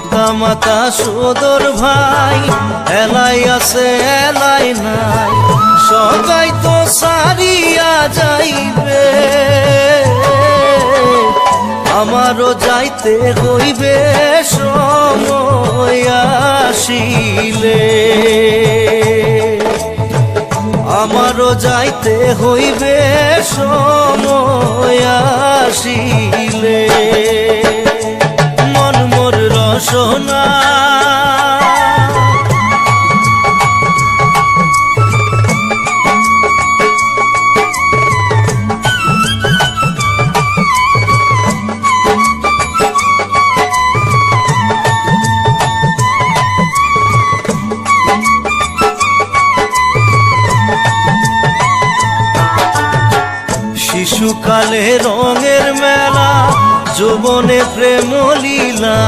পিতা মাতা সদর ভাই, এলাই আছে এলাই নাই, সবাই তো সারিয়া যাইবে। আমারও যাইতে হইবে সময় আসিলে, আমারও যাইতে হইবে সময় আসিলে। মন মোর রসনা শিশুকালে রঙের মেলা, যৌবনে প্রেম লীলা।